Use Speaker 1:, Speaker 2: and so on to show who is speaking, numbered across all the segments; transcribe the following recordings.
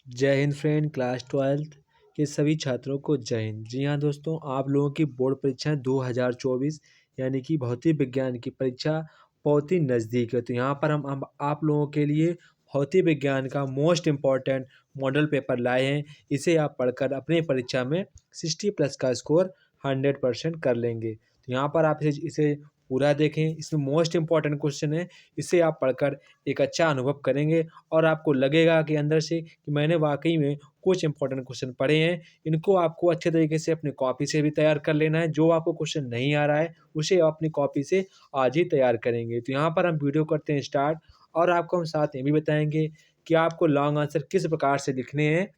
Speaker 1: जय Hind friend. Class 12th के सभी छात्रों को जय हिंद। जी हाँ दोस्तों, आप लोगों की बोर्ड परीक्षाएं 2024 यानी कि भौतिक विज्ञान की परीक्षा बहुत ही नज़दीक है। तो यहाँ पर हम आप लोगों के लिए भौतिक विज्ञान का मोस्ट इम्पॉर्टेंट मॉडल पेपर लाए हैं। इसे आप पढ़कर अपनी परीक्षा में 60+ का स्कोर 100% कर लेंगे। तो यहाँ पर आप इसे पूरा देखें। इसमें मोस्ट इम्पॉर्टेंट क्वेश्चन है। इसे आप पढ़कर एक अच्छा अनुभव करेंगे और आपको लगेगा कि अंदर से कि मैंने वाकई में कुछ इंपॉर्टेंट क्वेश्चन पढ़े हैं। इनको आपको अच्छे तरीके से अपनी कॉपी से भी तैयार कर लेना है। जो आपको क्वेश्चन नहीं आ रहा है उसे आप अपनी कॉपी से आज ही तैयार करेंगे। तो यहाँ पर हम वीडियो करते हैं स्टार्ट, और आपको हम साथ ये भी बताएंगे कि आपको लॉन्ग आंसर किस प्रकार से लिखने हैं,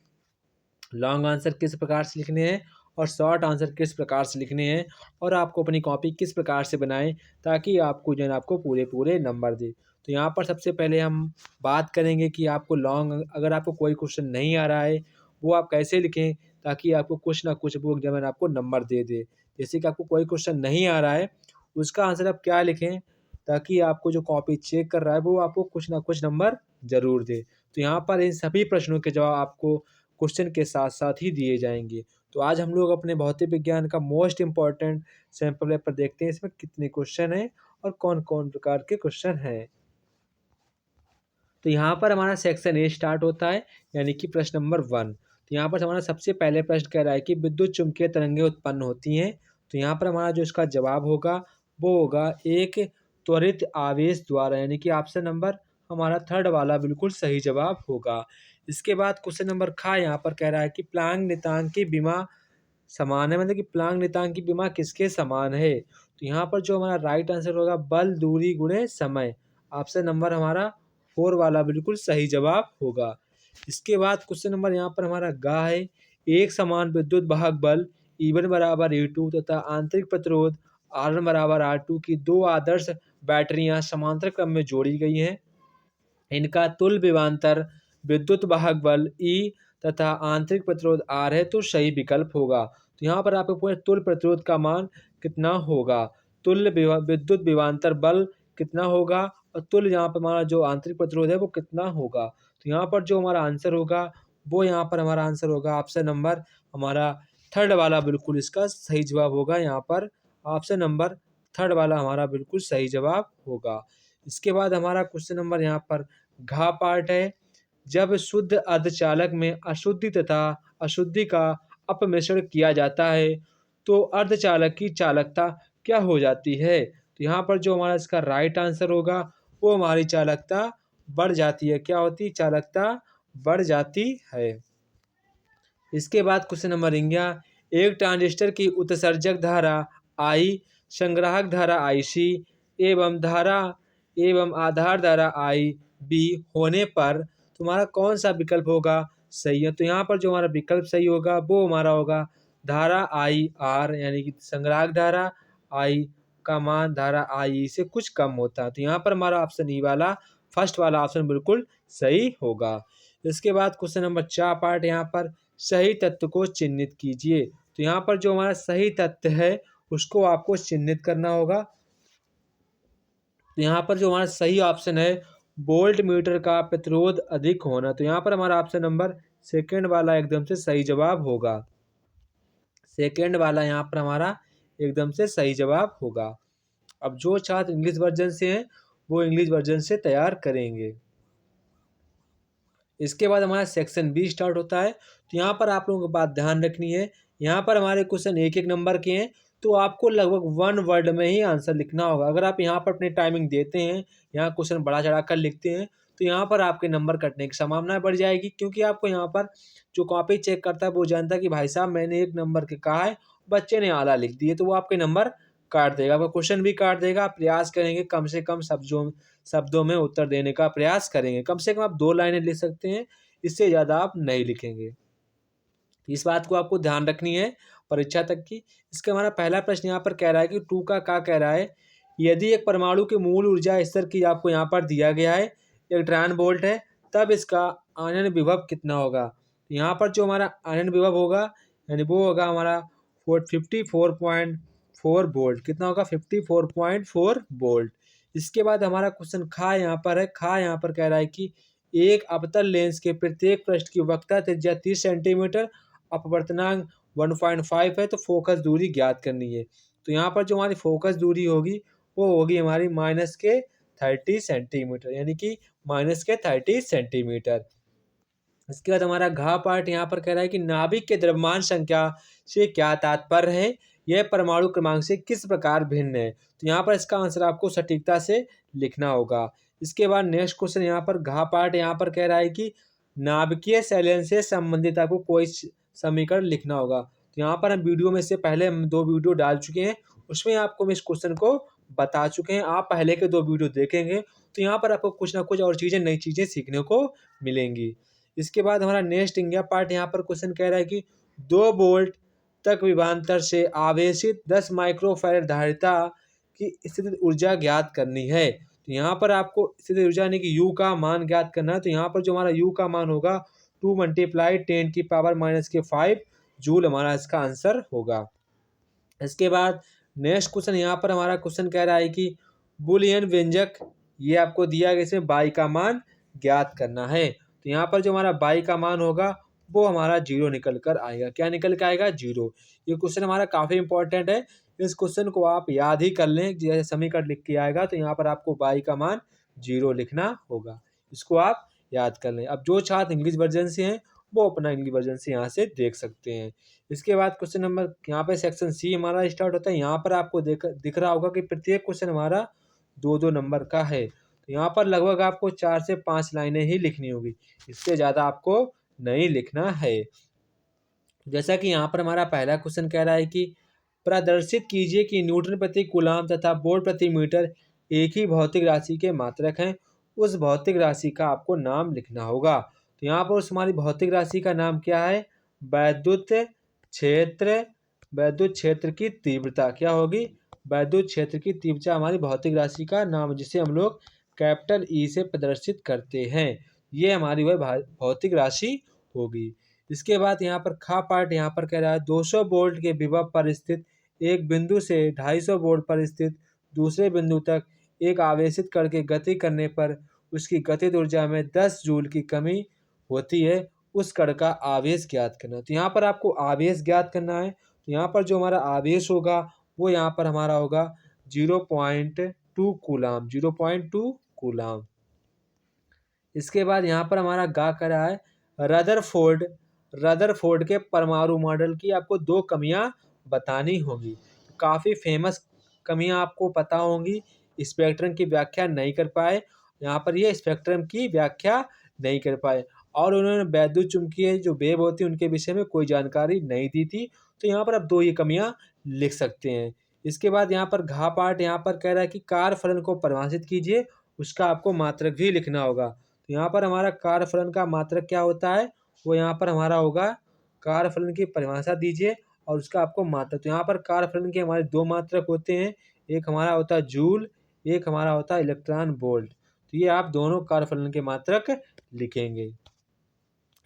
Speaker 1: लॉन्ग आंसर किस प्रकार से लिखने हैं और शॉर्ट आंसर किस प्रकार से लिखने हैं, और आपको अपनी कॉपी किस प्रकार से बनाएं ताकि आपको जो है आपको पूरे पूरे नंबर दे। तो यहाँ पर सबसे पहले हम बात करेंगे कि आपको लॉन्ग, अगर आपको कोई क्वेश्चन नहीं आ रहा है वो आप कैसे लिखें ताकि आपको कुछ ना कुछ वो एग्जामिनर आपको नंबर दे दे। जैसे कि आपको कोई क्वेश्चन नहीं आ रहा है उसका आंसर आप क्या लिखें ताकि आपको जो कॉपी चेक कर रहा है वो आपको कुछ ना कुछ नंबर ज़रूर दे। तो यहाँ पर इन सभी प्रश्नों के जवाब आपको क्वेश्चन के साथ साथ ही दिए जाएंगे। तो आज हम लोग अपने भौतिक विज्ञान का मोस्ट इम्पॉर्टेंट सैंपल पेपर देखते हैं। इसमें कितने क्वेश्चन हैं और कौन कौन प्रकार के क्वेश्चन हैं। तो यहाँ पर हमारा सेक्शन ए स्टार्ट होता है, यानी कि प्रश्न नंबर 1। तो यहाँ पर हमारा सबसे पहले प्रश्न कह रहा है कि विद्युत चुम्बकीय तरंगें उत्पन्न होती हैं। तो यहाँ पर हमारा जो इसका जवाब होगा वो होगा एक त्वरित आवेश द्वारा, यानी कि ऑप्शन नंबर हमारा थर्ड वाला बिल्कुल सही जवाब होगा। इसके बाद क्वेश्चन नंबर खा यहाँ पर कह रहा है कि प्लांक नियतांक की विमा समान है, मतलब कि प्लांक नियतांक की विमा किसके समान है। तो यहाँ पर जो हमारा राइट आंसर होगा बल दूरी गुणे समय, ऑप्शन नंबर हमारा 4 वाला बिल्कुल सही जवाब होगा। इसके बाद क्वेश्चन नंबर यहाँ पर हमारा गा है, एक समान विद्युत वाहक बल E1 बराबर E2 तथा आंतरिक प्रतिरोध R1 बराबर R2 की दो आदर्श बैटरियां समांतर क्रम में जोड़ी गई हैं। इनका तुल्य विभवांतर विद्युत वाहक बल E तथा आंतरिक प्रतिरोध R है, तो सही विकल्प होगा। तो यहाँ पर आपको पूछे तुल्य प्रतिरोध का मान कितना होगा, तुल्य विद्युत विभवांतर बल कितना होगा और तुल्य यहाँ पर हमारा जो आंतरिक प्रतिरोध है वो कितना होगा। तो यहाँ पर जो हमारा आंसर होगा वो यहाँ पर हमारा आंसर होगा ऑप्शन नंबर हमारा थर्ड वाला बिल्कुल इसका सही जवाब होगा। यहाँ पर ऑप्शन नंबर थर्ड वाला हमारा बिल्कुल सही जवाब होगा। इसके बाद हमारा क्वेश्चन नंबर यहाँ पर घा पार्ट है, जब शुद्ध अर्धचालक में अशुद्धि तथा अशुद्धि का अपमिश्रण किया जाता है तो अर्धचालक की चालकता क्या हो जाती है। तो यहाँ पर जो हमारा इसका राइट आंसर होगा वो हमारी चालकता बढ़ जाती है। क्या होती है? चालकता बढ़ जाती है। इसके बाद क्वेश्चन नंबर 11, एक ट्रांजिस्टर की उत्सर्जक धारा आई, संग्राहक धारा IC एवं धारा एवं आधार धारा IB होने पर तुम्हारा कौन सा विकल्प होगा सही है। तो यहाँ पर जो हमारा विकल्प सही होगा वो हमारा होगा धारा IR, यानी कि संग्राहक धारा I का मान धारा IE से कुछ कम होता है। तो यहाँ पर हमारा ऑप्शन ई वाला फर्स्ट वाला ऑप्शन बिल्कुल सही होगा। इसके बाद क्वेश्चन नंबर 4 पार्ट, यहाँ पर सही तत्व को चिन्हित कीजिए। तो यहाँ पर जो हमारा सही तत्व है उसको आपको चिन्हित करना होगा। तो यहाँ पर जो हमारा सही ऑप्शन है वोल्ट मीटर का प्रतिरोध अधिक होना। तो यहाँ पर हमारा ऑप्शन नंबर सेकेंड वाला एकदम से सही जवाब होगा। सेकेंड वाला यहाँ पर हमारा एकदम से सही जवाब होगा। अब जो छात्र इंग्लिश वर्जन से हैं वो इंग्लिश वर्जन से तैयार करेंगे। इसके बाद हमारा सेक्शन बी स्टार्ट होता है। तो यहाँ पर आप लोगों को बात ध्यान रखनी है, यहाँ पर हमारे क्वेश्चन एक एक नंबर के हैं तो आपको लगभग 1 वर्ड में ही आंसर लिखना होगा। अगर आप यहाँ पर अपनी टाइमिंग देते हैं, यहाँ क्वेश्चन बढ़ा चढ़ा कर लिखते हैं तो यहाँ पर आपके नंबर कटने की संभावना बढ़ जाएगी, क्योंकि आपको यहाँ पर जो कॉपी चेक करता है वो जानता है कि भाई साहब मैंने 1 नंबर के कहा है, बच्चे ने आला लिख दिए, तो वो आपके नंबर काट देगा, आपका क्वेश्चन भी काट देगा। आप प्रयास करेंगे कम से कम शब्दों में उत्तर देने का प्रयास करेंगे। कम से कम आप 2 लाइनें लिख सकते हैं, इससे ज़्यादा आप नहीं लिखेंगे। इस बात को आपको ध्यान रखनी है परीक्षा तक की। इसका हमारा पहला प्रश्न यहाँ पर कह रहा है कि 2 का क्या कह रहा है, यदि एक परमाणु की मूल ऊर्जा स्तर की आपको यहाँ पर दिया गया है, इलेक्ट्रॉन वोल्ट है, तब इसका आनयन विभव कितना होगा। यहाँ पर जो हमारा आनयन विभव होगा यानी वो होगा हमारा 54.4 वोल्ट। कितना होगा? 54.4 वोल्ट। इसके बाद हमारा क्वेश्चन खा यहाँ पर है, खा यहाँ पर कह रहा है कि एक अवतल लेंस के प्रत्येक पृष्ठ की वक्रता त्रिज्या 30 सेंटीमीटर, अपवर्तनांक 1.5 है, तो फोकस दूरी ज्ञात करनी है। तो यहाँ पर जो हमारी फोकस दूरी होगी वो होगी हमारी -30 सेंटीमीटर, यानी कि -30 सेंटीमीटर। इसके बाद हमारा घ पार्ट यहाँ पर कह रहा है कि नाभिक के द्रव्यमान संख्या से क्या तात्पर्य है? यह परमाणु क्रमांक से किस प्रकार भिन्न है? तो यहाँ पर इसका आंसर आपको सटीकता से लिखना होगा। इसके बाद नेक्स्ट क्वेश्चन यहाँ पर घ पार्ट यहाँ पर कह रहा है कि नाभिकीय संलयन से संबंधित आपको कोई समीकरण लिखना होगा। तो यहाँ पर हम वीडियो में से पहले हम 2 वीडियो डाल चुके हैं, उसमें आपको हम इस क्वेश्चन को बता चुके हैं। आप पहले के 2 वीडियो देखेंगे तो यहाँ पर आपको कुछ ना कुछ और चीज़ें, नई चीज़ें सीखने को मिलेंगी। इसके बाद हमारा नेक्स्ट इंडिया पार्ट यहाँ पर क्वेश्चन कह रहा है कि 2 वोल्ट तक विभवांतर से आवेशित 10 माइक्रोफैराड धारिता की स्थितिज ऊर्जा ज्ञात करनी है। तो यहाँ पर आपको स्थितिज ऊर्जा यानी कि U का मान ज्ञात करना है। तो यहाँ पर जो हमारा U का मान होगा 2 × 10⁻⁻⁵ जूल हमारा इसका आंसर होगा। इसके बाद नेक्स्ट क्वेश्चन यहाँ पर हमारा क्वेश्चन कह रहा है कि बूलियन व्यंजक, ये आपको दिया गया, इसमें बाई का मान ज्ञात करना है। तो यहाँ पर जो हमारा बाई का मान होगा वो हमारा 0 निकल कर आएगा। क्या निकल कर आएगा? 0। ये क्वेश्चन हमारा काफ़ी इंपॉर्टेंट है। इस क्वेश्चन को आप याद ही कर लें, जैसे समीकरण लिख के आएगा तो यहाँ पर आपको बाई का मान 0 लिखना होगा। इसको आप याद कर लें। अब जो छात्र इंग्लिश वर्जन से हैं वो अपना इंग्लिश वर्जन से यहाँ से देख सकते हैं। इसके बाद क्वेश्चन नंबर यहाँ पे सेक्शन सी हमारा स्टार्ट होता है। यहाँ पर आपको दिख रहा होगा कि प्रत्येक क्वेश्चन हमारा 2-2 नंबर का है। तो यहाँ पर लगभग आपको 4 से 5 लाइनें ही लिखनी होगी, इससे ज़्यादा आपको नहीं लिखना है। जैसा कि यहाँ पर हमारा पहला क्वेश्चन कह रहा है कि प्रदर्शित कीजिए कि न्यूटन प्रति कूलाम तथा वोल्ट प्रति मीटर एक ही भौतिक राशि के मात्रक हैं। उस भौतिक राशि का आपको नाम लिखना होगा। तो यहाँ पर उस हमारी भौतिक राशि का नाम क्या है? वैद्युत क्षेत्र। वैद्युत क्षेत्र की तीव्रता क्या होगी? वैद्युत क्षेत्र की तीव्रता हमारी भौतिक राशि का नाम, जिसे हम लोग कैपिटल ई से प्रदर्शित करते हैं। ये हमारी वह भौतिक राशि होगी। इसके बाद यहाँ पर खा पार्ट यहाँ पर कह रहा है 200 वोल्ट के विभव पर स्थित एक बिंदु से 250 वोल्ट पर स्थित दूसरे बिंदु तक एक आवेशित कण के गति करने पर उसकी गतिज ऊर्जा में 10 जूल की कमी होती है। उस कण का आवेश ज्ञात करना। तो यहाँ पर आपको आवेश ज्ञात करना है। तो यहाँ पर जो हमारा आवेश होगा वो यहाँ पर हमारा होगा 0.2 कूलाम। 0.2 कूलाम। इसके बाद यहाँ पर हमारा गा कर रहा है रदरफोर्ड के परमाणु मॉडल की आपको 2 कमियां बतानी होगी। काफ़ी फेमस कमियां आपको पता होंगी। स्पेक्ट्रम की व्याख्या नहीं कर पाए, यहाँ पर ये स्पेक्ट्रम की व्याख्या नहीं कर पाए, और उन्होंने वैद्युत चुंबकीय जो वेव होती है उनके विषय में कोई जानकारी नहीं दी थी। तो यहाँ पर आप 2 ये कमियां लिख सकते हैं। इसके बाद यहाँ पर घा पार्ट यहाँ पर कह रहा है कि कार फलन को परिभाषित कीजिए, उसका आपको मात्रक भी लिखना होगा। तो यहाँ पर हमारा कार फलन का मात्रक क्या होता है? वो यहाँ पर हमारा होगा, कार फलन की परिभाषा दीजिए और उसका आपको मात्रक। तो यहाँ पर कार फलन के हमारे 2 मात्रक होते हैं, एक हमारा होता है जूल, एक हमारा होता है इलेक्ट्रॉन वोल्ट। तो ये आप दोनों कार फलन के मात्रक लिखेंगे।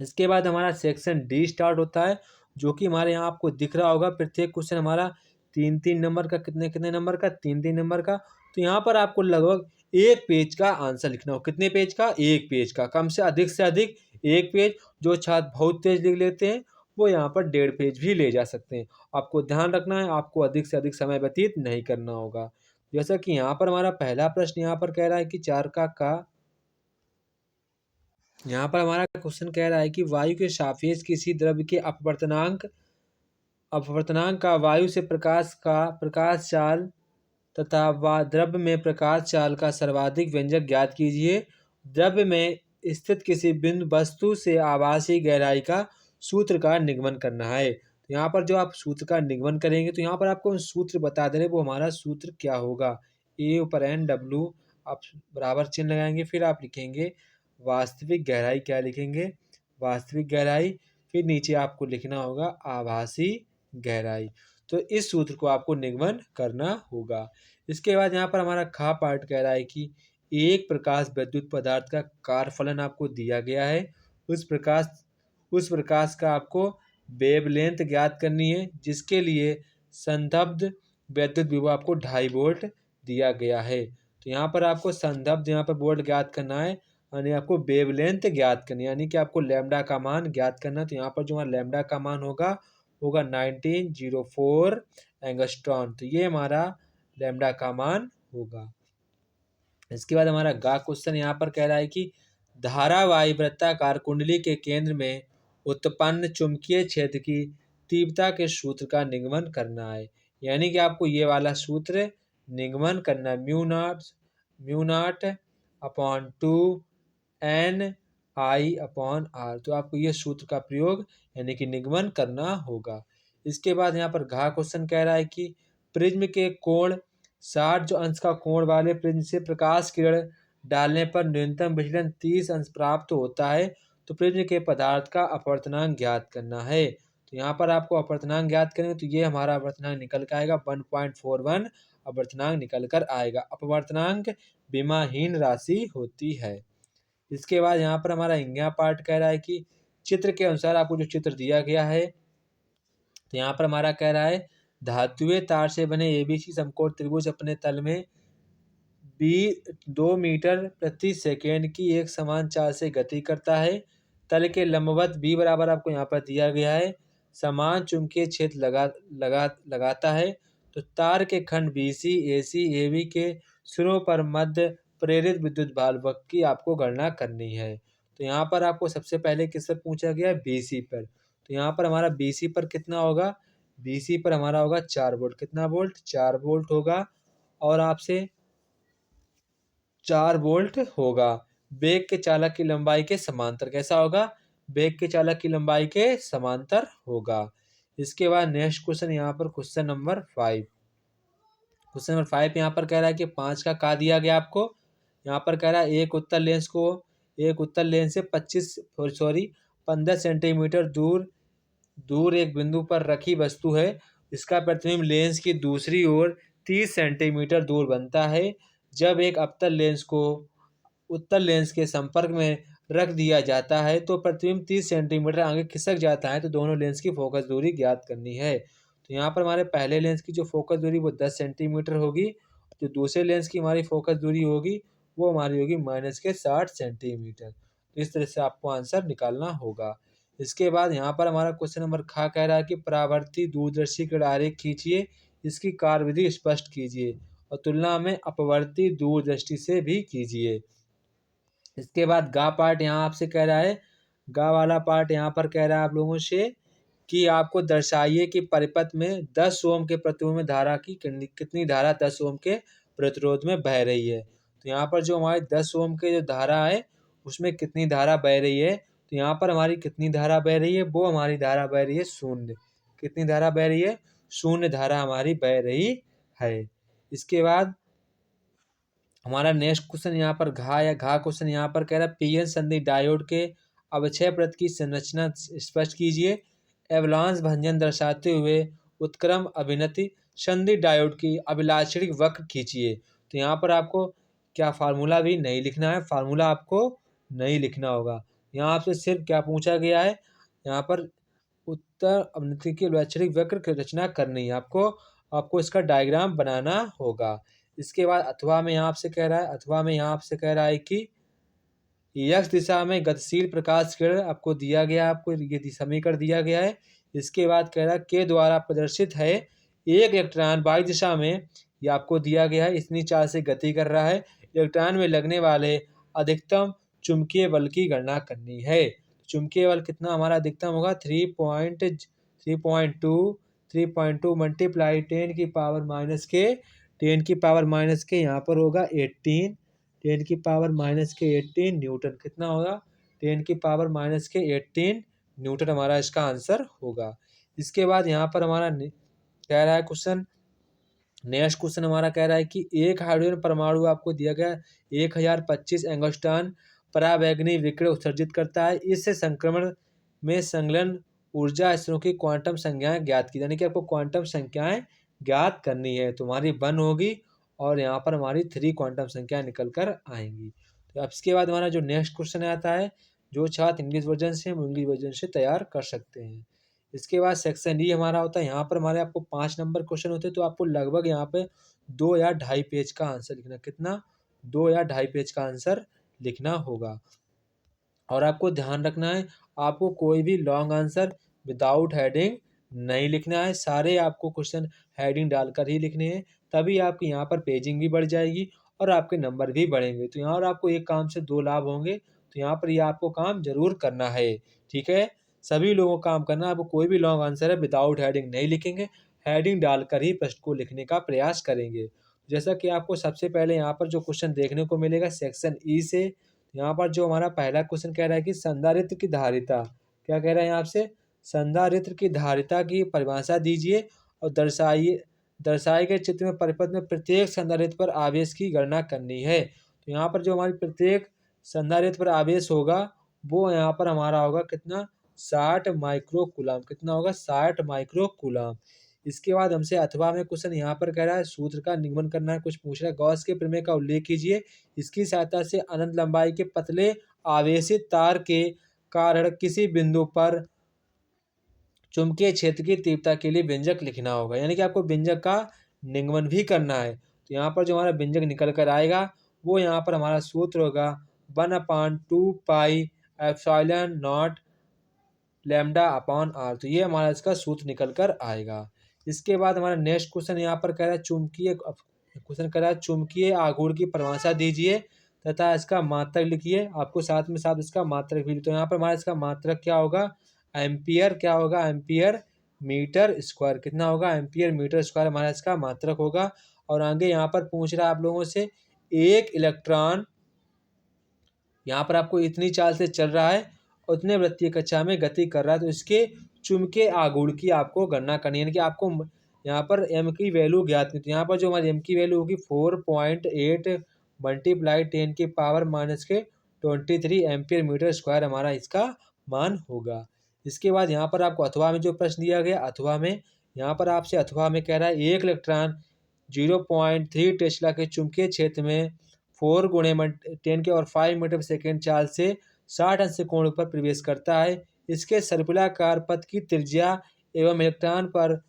Speaker 1: इसके बाद हमारा सेक्शन डी स्टार्ट होता है, जो कि हमारे यहाँ आपको दिख रहा होगा। प्रत्येक क्वेश्चन हमारा 3-3 नंबर का, कितने नंबर का? 3-3 नंबर का। तो यहाँ पर आपको लगभग 1 पेज का आंसर लिखना हो। कितने पेज का? 1 पेज का। कम से अधिक 1 पेज। जो छात्र बहुत तेज लिख लेते हैं वो यहाँ पर 1.5 पेज भी ले जा सकते हैं। आपको ध्यान रखना है, आपको अधिक से अधिक समय व्यतीत नहीं करना होगा। जैसा कि यहाँ पर हमारा पहला प्रश्न यहाँ पर कह रहा है कि 4 का यहाँ पर हमारा क्वेश्चन कह रहा है कि वायु के सापेक्ष किसी द्रव्य के अपवर्तनांक का वायु से प्रकाश चाल तथा द्रव्य में प्रकाश चाल का सर्वाधिक व्यंजक ज्ञात कीजिए। द्रव्य में स्थित किसी बिंदु वस्तु से आभासी गहराई का सूत्र का निगमन करना है। तो यहाँ पर जो आप सूत्र का निगमन करेंगे तो यहाँ पर आपको सूत्र बता दे रहे, वो हमारा सूत्र क्या होगा। ए ऊपर एन डब्ल्यू, आप बराबर चिन्ह लगाएंगे, फिर आप लिखेंगे वास्तविक गहराई। क्या लिखेंगे? वास्तविक गहराई। फिर नीचे आपको लिखना होगा आभासी गहराई। तो इस सूत्र को आपको निगमन करना होगा। इसके बाद यहाँ पर हमारा खा पार्ट कह रहा है कि एक प्रकाश विद्युत पदार्थ का कारफलन आपको दिया गया है। उस प्रकाश का आपको वेवलेंथ ज्ञात करनी है, जिसके लिए संदग्ध विद्युत विभव आपको 2.5 वोल्ट दिया गया है। तो यहाँ पर आपको संदग्ध यहाँ पर वोल्ट ज्ञात करना है। यानी आपको वेवलेंथ ज्ञात करनी है, यानी कि आपको लैम्ब्डा का मान ज्ञात करना है। तो यहाँ पर जो हमारा लैम्ब्डा का मान होगा 1904 एंगस्ट्रॉन। तो ये हमारा लैम्ब्डा का मान होगा। इसके बाद हमारा गा क्वेश्चन यहाँ पर कह रहा है कि धारावाही वृत्ताकार कुंडली के केंद्र में उत्पन्न चुंबकीय क्षेत्र की तीव्रता के सूत्र का निगमन करना है। यानी कि आपको ये वाला सूत्र निगमन करना है, mu naught upon 2 N I/R। तो आपको ये सूत्र का प्रयोग यानी कि निगमन करना होगा। इसके बाद यहाँ पर घा क्वेश्चन कह रहा है कि प्रिज्म के कोण 60 जो अंश का कोण वाले प्रिज्म से प्रकाश किरण डालने पर न्यूनतम विचलन 30 अंश प्राप्त होता है। तो प्रिज्म के पदार्थ का अपवर्तनांक ज्ञात करना है। तो यहाँ पर आपको अपवर्तनांक ज्ञात करेंगे तो ये हमारा अपवर्तनांक निकल कर आएगा 1.41 अपवर्तनांक निकल कर आएगा। अपवर्तनांक विमाहीन राशि होती है। इसके बाद यहाँ पर हमारा इंज्ञा पार्ट कह रहा है कि चित्र के अनुसार आपको जो चित्र दिया गया है, तो यहाँ पर हमारा कह रहा है धातुएं तार से बने एबीसी समकोण त्रिभुज अपने तल में 2 मीटर प्रति सेकेंड की एक समान चाल से गति करता है। तल के लंबवत बी बराबर आपको यहाँ पर दिया गया है, समान चुंबकीय क्षेत्र लगाता है। तो तार के खंड बीसी, एसी, एबी के सिरों पर मध्य प्रेरित विद्युत भालवक की आपको गणना करनी है। तो यहाँ पर आपको सबसे पहले किस पर पूछा गया है, बीसी पर। तो यहाँ पर हमारा बीसी पर कितना होगा, बीसी पर हमारा होगा 4 वोल्ट। कितना वोल्ट, 4 वोल्ट होगा। और आपसे 4 वोल्ट होगा। वेग के चालक की लंबाई के समांतर कैसा होगा, वेग के चालक की लंबाई के समांतर होगा। इसके बाद नेक्स्ट क्वेश्चन यहाँ पर क्वेश्चन नंबर 5। क्वेश्चन नंबर 5 यहाँ पर कह रहा है कि 5 का दिया गया आपको। यहाँ पर कह रहा है एक उत्तल लेंस से 15 सेंटीमीटर दूर एक बिंदु पर रखी वस्तु है। इसका प्रतिबिंब लेंस की दूसरी ओर 30 सेंटीमीटर दूर बनता है। जब एक अवतल लेंस को उत्तल लेंस के संपर्क में रख दिया जाता है तो प्रतिबिंब 30 सेंटीमीटर आगे खिसक जाता है। तो दोनों लेंस की फोकस दूरी ज्ञात करनी है। तो यहाँ पर हमारे पहले लेंस की जो फोकस दूरी वो 10 सेंटीमीटर होगी। जो दूसरे लेंस की हमारी फोकस दूरी होगी वो हमारी होगी -60 सेंटीमीटर। तो इस तरह से आपको आंसर निकालना होगा। इसके बाद यहाँ पर हमारा क्वेश्चन नंबर खा कह रहा है कि परावर्ती दूरदर्शी का आरेख खींचिए, इसकी कार्यविधि स्पष्ट कीजिए और तुलना में अपवर्ती दूरदृष्टि से भी कीजिए। इसके बाद गा पार्ट यहाँ आपसे कह रहा है, गा वाला पार्ट यहाँ पर कह रहा है आप लोगों से कि आपको दर्शाइए कि परिपथ में 10 ओम के प्रतिरोध में धारा की कितनी धारा 10 ओम के प्रतिरोध में बह रही है। तो यहाँ पर जो हमारी 10 ओम के जो धारा है उसमें कितनी धारा बह रही है। तो यहाँ पर हमारी कितनी धारा बह रही है, वो हमारी धारा बह रही है 0। कितनी धारा बह रही है, 0 धारा हमारी बह रही है। इसके बाद हमारा नेक्स्ट क्वेश्चन यहाँ पर घा क्वेश्चन यहाँ पर कह रहा है पीएन संधि डायोड के अवक्षय वृत्त की संरचना स्पष्ट कीजिए। एवलांस भंजन दर्शाते हुए उत्क्रम अभिनति संधि डायोड की अभिलाक्षणिक वक्र खींचिए। तो यहाँ पर आपको क्या फार्मूला भी नहीं लिखना है, फार्मूला आपको नहीं लिखना होगा। यहाँ आपसे सिर्फ क्या पूछा गया है, यहाँ पर उत्तर अभिनति की अभिलाक्षणिक वक्र की रचना करनी है। आपको इसका डायग्राम बनाना होगा। इसके बाद अथवा में यहाँ आपसे कह रहा है कि यक्ष दिशा में गतिशील प्रकाश किरण आपको दिया गया, आपको ये समीकरण दिया गया है। इसके बाद कह रहा है के द्वारा प्रदर्शित है एक इलेक्ट्रॉन वाई दिशा में, ये आपको दिया गया है, इतनी चाल से गति कर रहा है। इलेक्ट्रॉन में लगने वाले अधिकतम चुंबकीय बल की गणना करनी है। चुंबकीय बल कितना हमारा अधिकतम होगा, 3.2 मल्टीप्लाई 10 की पावर माइनस के यहाँ पर होगा 18, 10 की पावर माइनस के 18 न्यूटन। कितना होगा, 10 की पावर माइनस के 18 न्यूटन हमारा इसका आंसर होगा। इसके बाद यहाँ पर हमारा कह रहा है क्वेश्चन, नेक्स्ट क्वेश्चन हमारा कह रहा है कि एक हाइड्रोजन परमाणु आपको दिया गया 1025 एंगस्ट्रॉन परावैंगनी विकिरण उत्सर्जित करता है। इस संक्रमण में संलग्न ऊर्जा स्तरों की क्वांटम संख्याएं ज्ञात की, यानी कि आपको क्वांटम संख्याएं ज्ञात करनी है। तो हमारी 1 होगी और यहाँ पर हमारी 3 क्वांटम संख्या निकल कर आएंगी। तो अब इसके बाद हमारा जो नेक्स्ट क्वेश्चन आता है, जो छात्र इंग्लिश वर्जन से हम इंग्लिश वर्जन से तैयार कर सकते हैं। इसके बाद सेक्शन डी हमारा होता है, यहाँ पर हमारे आपको 5 नंबर क्वेश्चन होते हैं। तो आपको लगभग यहाँ पे 2 या ढाई पेज का आंसर लिखना। कितना, 2 या ढाई पेज का आंसर लिखना होगा। और आपको ध्यान रखना है, आपको कोई भी लॉन्ग आंसर विदाउट हेडिंग नहीं लिखना है। सारे आपको क्वेश्चन हेडिंग डालकर ही लिखने हैं, तभी आपकी यहाँ पर पेजिंग भी बढ़ जाएगी और आपके नंबर भी बढ़ेंगे। तो यहाँ और आपको एक काम से 2 लाभ होंगे, तो यहाँ पर ये आपको काम ज़रूर करना है, ठीक है? सभी लोगों को काम करना है, आपको कोई भी लॉन्ग आंसर है विदाउट हेडिंग नहीं लिखेंगे, हेडिंग डालकर ही प्रश्न को लिखने का प्रयास करेंगे। जैसा कि आपको सबसे पहले यहाँ पर जो क्वेश्चन देखने को मिलेगा सेक्शन ई से, यहाँ पर जो हमारा पहला क्वेश्चन कह रहा है कि संधारित्र की धारिता, क्या कह रहा है यहाँ आपसे? संधारित्र की धारिता की परिभाषा दीजिए और दर्शाइए दर्शाए गए चित्र में परिपथ में प्रत्येक संधारित्र पर आवेश की गणना करनी है। तो यहाँ पर जो हमारी प्रत्येक संधारित्र पर आवेश होगा, वो यहाँ पर हमारा होगा कितना? 60 माइक्रो कूलम। कितना होगा? 60 माइक्रो कूलम। इसके बाद हमसे अथवा में क्वेश्चन यहाँ पर कह रहा है सूत्र का निगमन करना है, कुछ पूछ रहा है। गॉस के प्रमेय का उल्लेख कीजिए। इसकी सहायता से अनंत लंबाई के पतले आवेशित तार के कारण किसी बिंदु पर चुंबकीय क्षेत्र की तीव्रता के लिए व्यंजक लिखना होगा, यानी कि आपको व्यंजक का निगमन भी करना है। तो यहाँ पर जो हमारा व्यंजक निकल कर आएगा, वो यहाँ पर हमारा सूत्र होगा 1/2 pi epsilon naught lambda upon R. तो ये हमारा इसका सूत्र निकल कर आएगा। इसके बाद हमारा नेक्स्ट क्वेश्चन यहाँ पर कह रहा है चुंबकीय आघूर्ण की परिभाषा दीजिए तथा इसका मात्रक लिखिए। आपको साथ में साथ इसका मात्रक भी, तो यहाँ पर हमारा इसका मात्रक क्या होगा? एम्पियर। क्या होगा? Ampere metre square. कितना होगा? एम्पियर मीटर स्क्वायर हमारा इसका मात्रक होगा। और आगे यहाँ पर पूछ रहा है आप लोगों से, एक इलेक्ट्रॉन यहाँ पर आपको इतनी चाल से चल रहा है, उतने वृत्तीय कक्षा में गति कर रहा है, तो इसके चुंबकीय आघूर्ण की आपको गणना करनी है, यानी कि आपको यहाँ पर m की वैल्यू ज्ञात की। तो यहाँ पर जो हमारी m की वैल्यू होगी 4.8 मल्टीप्लाई 10 की पावर माइनस के 23 एम्पियर मीटर स्क्वायर हमारा इसका मान होगा। इसके बाद यहाँ पर आपको अथवा में जो प्रश्न दिया गया, अथवा में यहाँ पर आपसे अथवा में कह रहा है एक इलेक्ट्रॉन 0.3 टेस्ला के चुंबकीय क्षेत्र में 4 गुणे 10 के और 5 मीटर पर सेकेंड चाल से 60 अंश कोण पर प्रवेश करता है। इसके सर्पिलाकार पथ की त्रिज्या एवं इलेक्ट्रॉन पर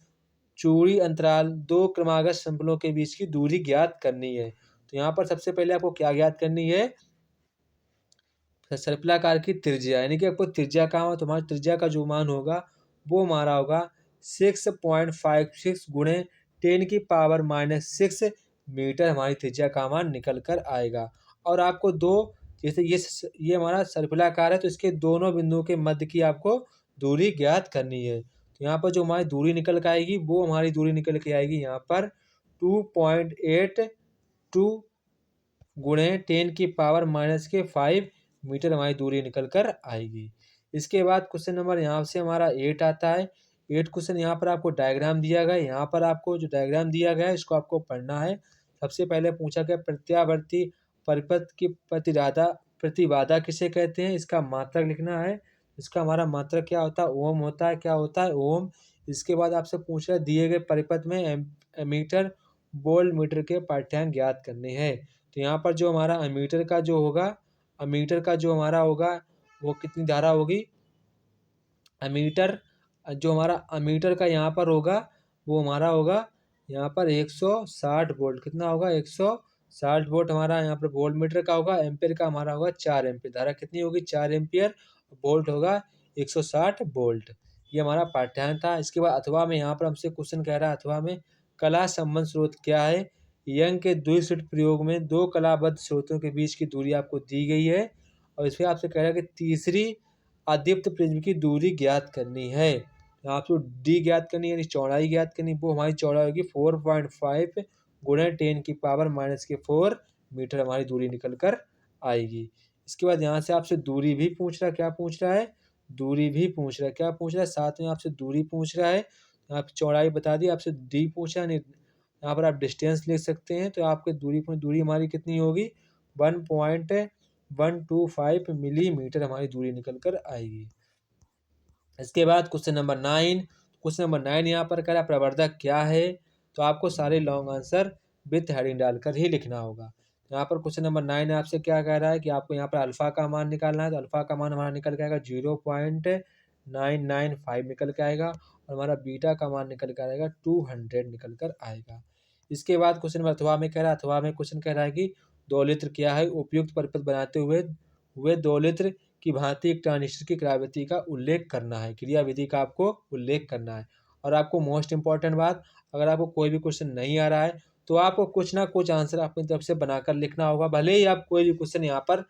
Speaker 1: चूड़ी अंतराल 2 क्रमागत संपलों के बीच की दूरी ज्ञात करनी है। तो यहाँ पर सबसे पहले आपको क्या ज्ञात करनी है? सर्पिलाकार की त्रिज्या, यानी कि आपको त्रिज्या का हो, तुम्हारी त्रिज्या का जो मान होगा वो हमारा होगा 6.56 गुणे 10 की पावर माइनस 6 मीटर हमारी त्रिज्या का मान निकल कर आएगा। और आपको दो, जैसे ये हमारा सर्पिलाकार है, तो इसके दोनों बिंदुओं के मध्य की आपको दूरी ज्ञात करनी है। तो यहाँ पर जो हमारी दूरी निकल कर आएगी, वो हमारी दूरी निकल के आएगी यहाँ पर 2.82 गुणे 10 की पावर माइनस के 5 मीटर हमारी दूरी निकल कर आएगी। इसके बाद क्वेश्चन नंबर यहाँ से हमारा 8 आता है। 8 क्वेश्चन यहाँ पर आपको डायग्राम दिया गया है। यहाँ पर आपको जो डायग्राम दिया गया है इसको आपको पढ़ना है। सबसे पहले पूछा गया प्रत्यावर्ती परिपथ की प्रतिबाधा किसे कहते हैं? इसका मात्रक लिखना है। इसका हमारा मात्रक क्या होता है? ओम होता है। क्या होता है? ओम। इसके बाद आपसे पूछ रहा है दिए गए परिपथ में एमीटर वोल्ट मीटर के पाठ्यांक ज्ञात करने हैं। तो यहाँ पर जो हमारा अमीटर का जो होगा, अमीटर का जो हमारा होगा वो कितनी धारा होगी? अमीटर जो हमारा अमीटर का यहाँ पर होगा वो हमारा होगा यहाँ पर 160 वोल्ट। कितना होगा? 160 वोल्ट हमारा यहाँ पर वोल्ट मीटर का होगा। एम्पियर का हमारा होगा 4 एम्पियर। धारा कितनी होगी? 4 एम्पियर। वोल्ट होगा 160 वोल्ट। ये हमारा पाठ्यांक था। इसके बाद अथवा में यहाँ पर हमसे क्वेश्चन कह रहा है अथवा में कला संबंध स्रोत क्या है? यंग के द्विस्थित प्रयोग में दो कलाबद्ध स्रोतों के बीच की दूरी आपको दी गई है और इसमें आपसे कह रहा है कि तीसरी अदीप्त प्रिज्म की दूरी ज्ञात करनी है। तो आपको डी ज्ञात करनी है, यानी चौड़ाई ज्ञात करनी। वो हमारी चौड़ाई होगी 4.5 गुणे 10 की पावर माइनस के 4 मीटर हमारी दूरी निकल कर आएगी। इसके बाद यहाँ से आपसे दूरी भी पूछ रहा है। क्या पूछ रहा है? दूरी भी पूछ रहा है। क्या पूछ रहा है? साथ में आपसे दूरी पूछ रहा है। आप चौड़ाई बता दी, आपसे डी पूछा नहीं। यहाँ पर आप डिस्टेंस लिख सकते हैं। तो आपके दूरी हमारी कितनी होगी? 1.125 मिलीमीटर हमारी दूरी निकल कर आएगी। इसके बाद क्वेश्चन नंबर 9। क्वेश्चन नंबर 9 यहाँ पर कह रहा है प्रवर्धक क्या है? तो आपको सारे लॉन्ग आंसर विथ हेडिंग डालकर ही लिखना होगा। यहाँ पर क्वेश्चन नंबर 9 आपसे क्या कह रहा है कि आपको यहाँ पर अल्फा का मान निकालना है। तो अल्फा का मान हमारा निकल के आएगा 0.995 निकल के आएगा और हमारा बीटा का मान निकल कर आएगा 200 निकल कर आएगा। इसके बाद क्वेश्चन नंबर अथवा में कह रहा है, अथवा में क्वेश्चन कह रहा है कि 2 लीटर क्या है, उपयुक्त परिपथ बनाते हुए 2 लीटर की भांति एक ट्रांजिस्टर की क्रियाविधि का उल्लेख करना है, क्रियाविधि का आपको उल्लेख करना है। और आपको मोस्ट इंपॉर्टेंट बात, अगर आपको कोई भी क्वेश्चन नहीं आ रहा है तो आपको कुछ ना कुछ आंसर अपनी तरफ से बनाकर लिखना होगा। भले ही आप कोई भी क्वेश्चन यहाँ पर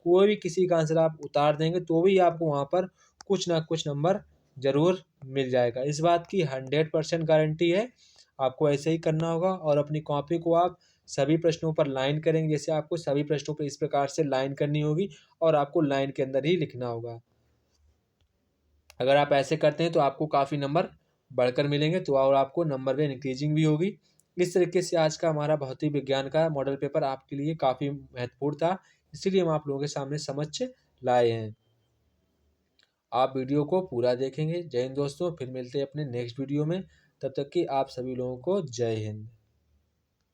Speaker 1: कोई भी किसी का आंसर आप उतार देंगे तो भी आपको वहाँ पर कुछ ना कुछ नंबर ज़रूर मिल जाएगा। इस बात की 100% गारंटी है। आपको ऐसे ही करना होगा और अपनी कॉपी को आप सभी प्रश्नों पर लाइन करेंगे। जैसे आपको सभी प्रश्नों पर इस प्रकार से लाइन करनी होगी और आपको लाइन के अंदर ही लिखना होगा। अगर आप ऐसे करते हैं तो आपको काफ़ी नंबर बढ़कर मिलेंगे, तो और आपको नंबर में इंक्रीजिंग भी होगी। इस तरीके से आज का हमारा भौतिक विज्ञान का मॉडल पेपर आपके लिए काफ़ी महत्वपूर्ण था, इसीलिए हम आप लोगों के सामने समक्ष लाए हैं। आप वीडियो को पूरा देखेंगे। जय हिंद दोस्तों, फिर मिलते हैं अपने नेक्स्ट वीडियो में। तब तक कि आप सभी लोगों को जय हिंद।